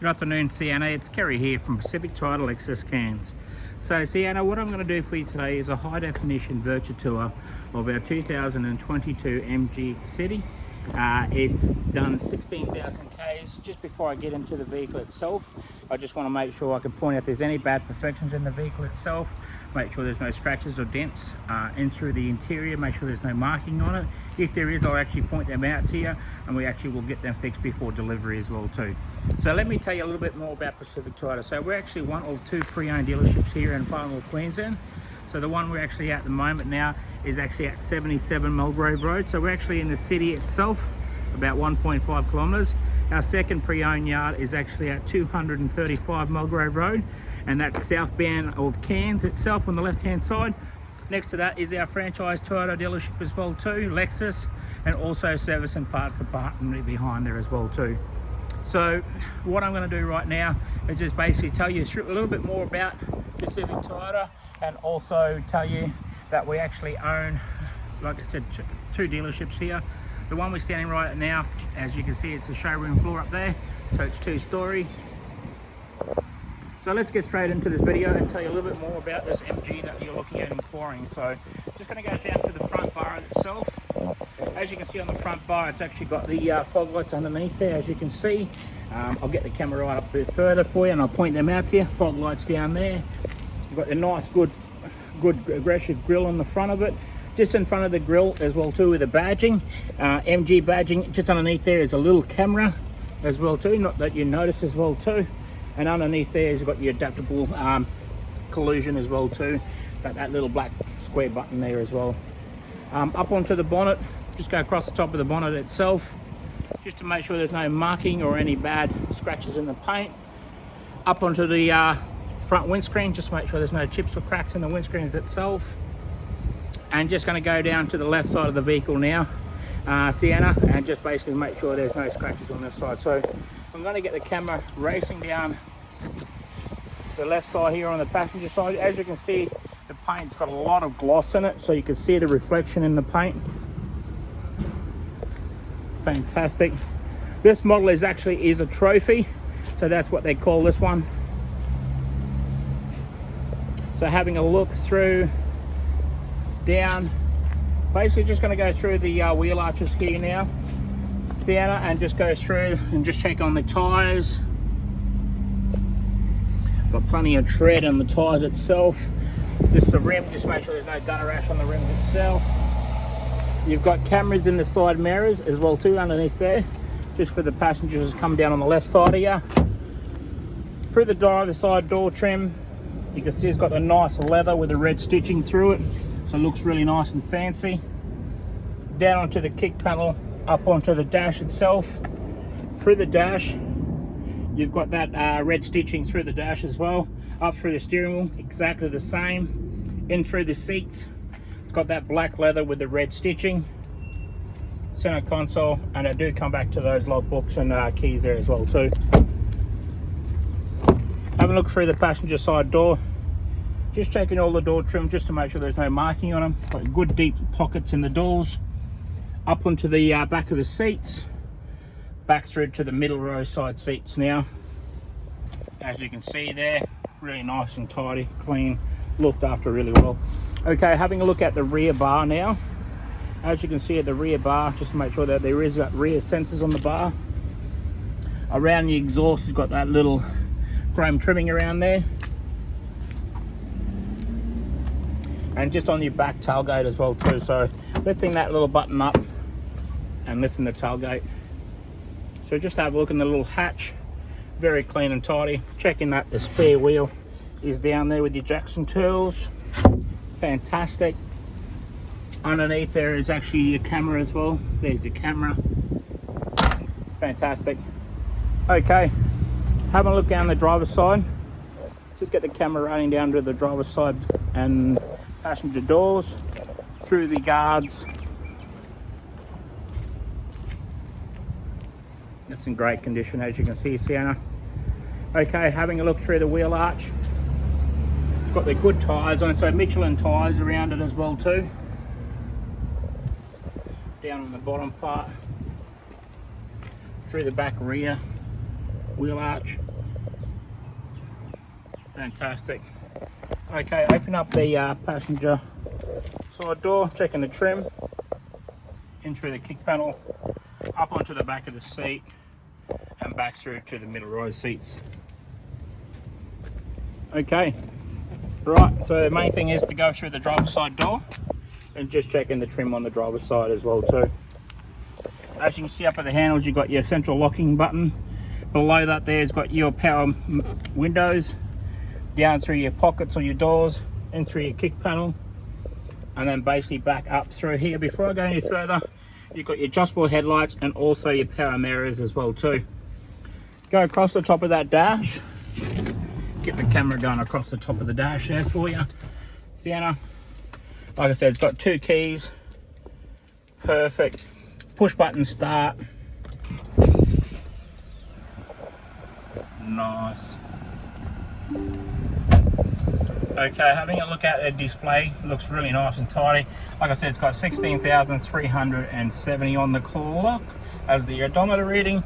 Good afternoon, Sienna. It's Kerry here from Pacific Title Lexus Cairns. So Sienna, what I'm going to do for you today is a high definition virtual tour of our 2022 MG City. It's done 16,000 Ks. Just before I get into the vehicle itself, I just want to make sure I can point out if there's any bad perfections in the vehicle itself. Make sure there's no scratches or dents in through the interior. Make sure there's no marking on it. If there is, I'll actually point them out to you, and we actually will get them fixed before delivery as well too. So let me tell you a little bit more about Pacific Title. So we're actually one of two pre-owned dealerships here in Far North Queensland. So the one we're actually at the moment now is actually at 77 Mulgrave Road. So we're actually in the city itself, about 1.5 kilometres. Our second pre-owned yard is actually at 235 Mulgrave Road, and that's southbound of Cairns itself on the left hand side. Next to that is our franchise Toyota dealership as well too, Lexus, and also service and parts department behind there as well too. So what I'm going to do right now is just basically tell you a little bit more about Pacific Toyota, and also tell you that we actually own, like I said, two dealerships here. The one we're standing right now, as you can see, it's the showroom floor up there, so it's two-story. So let's get straight into this video and tell you a little bit more about this MG that you're looking at inquiring. So just going to go down to the front bar itself. As you can see on the front bar, it's actually got the fog lights underneath there, as you can see. I'll get the camera right up a bit further for you and I'll point them out to you. Fog lights down there. You've got the nice, good aggressive grille on the front of it. Just in front of the grille as well too with the badging, MG badging. Just underneath there is a little camera as well too, not that you notice as well too. And underneath there you've got your adaptable collision as well too. That little black square button there as well. Up onto the bonnet, just go across the top of the bonnet itself, just to make sure there's no marking or any bad scratches in the paint. Up onto the front windscreen, just to make sure there's no chips or cracks in the windscreen itself. And just going to go down to the left side of the vehicle now, Sienna, and just basically make sure there's no scratches on this side. So I'm going to get the camera racing down the left side here on the passenger side. As you can see, the paint's got a lot of gloss in it, so you can see the reflection in the paint. Fantastic. This model is a trophy, so that's what they call this one. So having a look through down, basically just going to go through the wheel arches here now, Sienna, and just go through and just check on the tires. Got plenty of tread on the tires itself. Just the rim, just make sure there's no gutter rash on the rims itself. You've got cameras in the side mirrors as well too underneath there, just for the passengers to come down on the left side of you. Through the driver's side door trim, you can see it's got the nice leather with the red stitching through it, so it looks really nice and fancy. Down onto the kick panel, up onto the dash itself. Through the dash, you've got that red stitching through the dash as well. Up through the steering wheel, exactly the same. In through the seats, it's got that black leather with the red stitching. Center console, and I do come back to those logbooks and keys there as well too. Have a look through the passenger side door. Just checking all the door trim just to make sure there's no marking on them. Got good deep pockets in the doors. Up onto the back of the seats. Back through to the middle row side seats now. As you can see there, really nice and tidy, clean, looked after really well. Okay, having a look at the rear bar now. As you can see at the rear bar, just to make sure that there is rear sensors on the bar. Around the exhaust, you've got that little chrome trimming around there. And just on your back tailgate as well too, so lifting that little button up and lifting the tailgate. So just have a look in the little hatch, very clean and tidy. Checking that the spare wheel is down there with your Jackson tools. Fantastic. Underneath there is actually your camera as well. There's your camera. Fantastic. Okay, having a look down the driver's side. Just get the camera running down to the driver's side and passenger doors, through the guards. It's in great condition, as you can see, Sienna. Okay, having a look through the wheel arch. It's got the good tyres on it, so Michelin tyres around it as well too. Down on the bottom part, through the back rear wheel arch. Fantastic. Okay, open up the passenger side door, checking the trim, in through the kick panel, up onto the back of the seat, and back through to the middle row seats. Okay, right, so the main thing is to go through the driver's side door and just checking the trim on the driver's side as well too. As you can see up at the handles, you've got your central locking button. Below that there's got your power windows, down through your pockets or your doors, in through your kick panel, and then basically back up through here. Before I go any further, you've got your adjustable headlights and also your power mirrors as well too. Go across the top of that dash, get the camera going across the top of the dash there for you. Sienna, like I said, it's got 2 keys, perfect. Push button start, nice. Okay, having a look at the display, looks really nice and tidy. Like I said, it's got 16,370 on the clock as the odometer reading.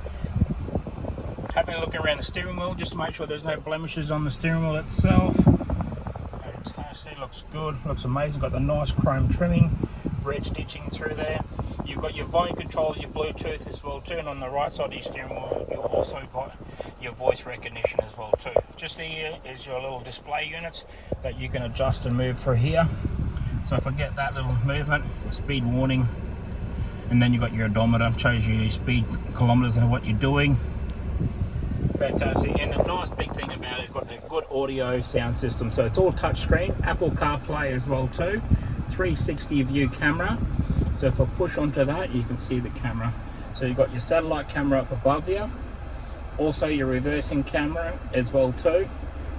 Having a look around the steering wheel just to make sure there's no blemishes on the steering wheel itself. Fantastic, looks good, looks amazing. Got the nice chrome trimming, red stitching through there. You've got your volume controls, your Bluetooth as well too, and on the right side of your steering wheel you've also got your voice recognition as well too. Just here is your little display units that you can adjust and move through here. So if I get that little movement, speed warning, and then you've got your odometer, shows you your speed, kilometers and what you're doing. Fantastic. And the nice big thing about it, it's got a good audio sound system, so it's all touch screen, Apple CarPlay as well too, 360 view camera. So if I push onto that, you can see the camera. So you've got your satellite camera up above you, also your reversing camera as well too.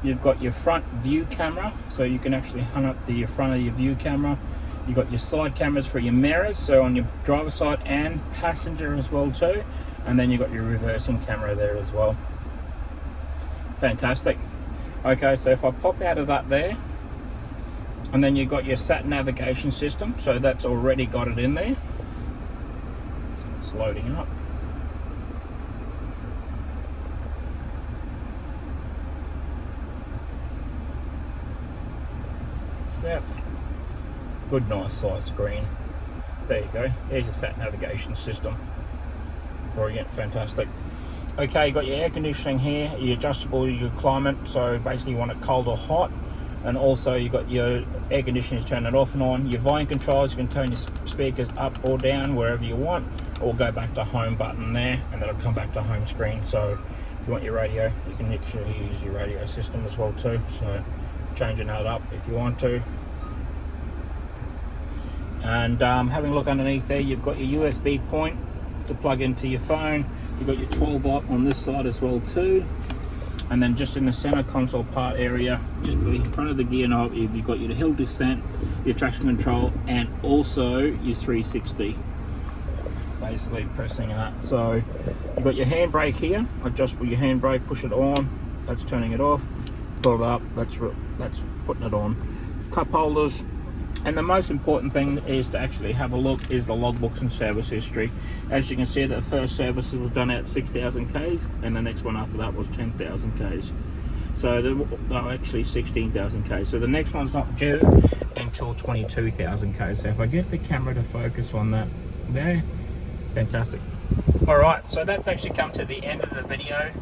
You've got your front view camera, so you can actually hang up the front of your view camera. You've got your side cameras for your mirrors, so on your driver's side and passenger as well too. And then you've got your reversing camera there as well. Fantastic. Okay, so if I pop out of that there, and then you've got your sat navigation system, so that's already got it in there. It's loading up. Set. Good nice size screen. There you go, there's your sat navigation system. Brilliant, fantastic. Okay, you've got your air conditioning here, your adjustable, your climate, so basically you want it cold or hot. And also you've got your air conditioners, turn it off and on. Your volume controls, you can turn your speakers up or down wherever you want, or go back to home button there and that'll come back to home screen. So if you want your radio, you can actually use your radio system as well too, so changing that up if you want to. And having a look underneath there, you've got your USB point to plug into your phone. You've got your 12 volt on this side as well too. And then just in the center console part area, just in front of the gear knob, you've got your hill descent, your traction control, and also your 360. Basically pressing that. So you've got your handbrake here, adjustable your handbrake, push it on, that's turning it off, pull it up, that's putting it on. Cup holders. And the most important thing is to actually have a look is the logbooks and service history. As you can see, the first service was done at 6,000 Ks and the next one after that was 10,000 Ks. So no, actually 16,000 Ks. So the next one's not due until 22,000 Ks. So if I get the camera to focus on that there, fantastic. All right, so that's actually come to the end of the video.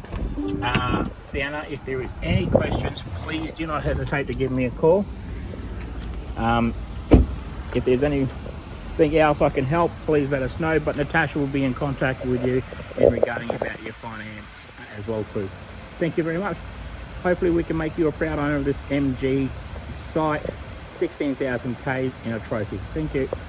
Sienna, if there is any questions, please do not hesitate to give me a call. If there's anything else I can help, please let us know, but Natasha will be in contact with you in regarding about your finance as well too. Thank you very much. Hopefully we can make you a proud owner of this MG site, 16,000 K in a trophy. Thank you.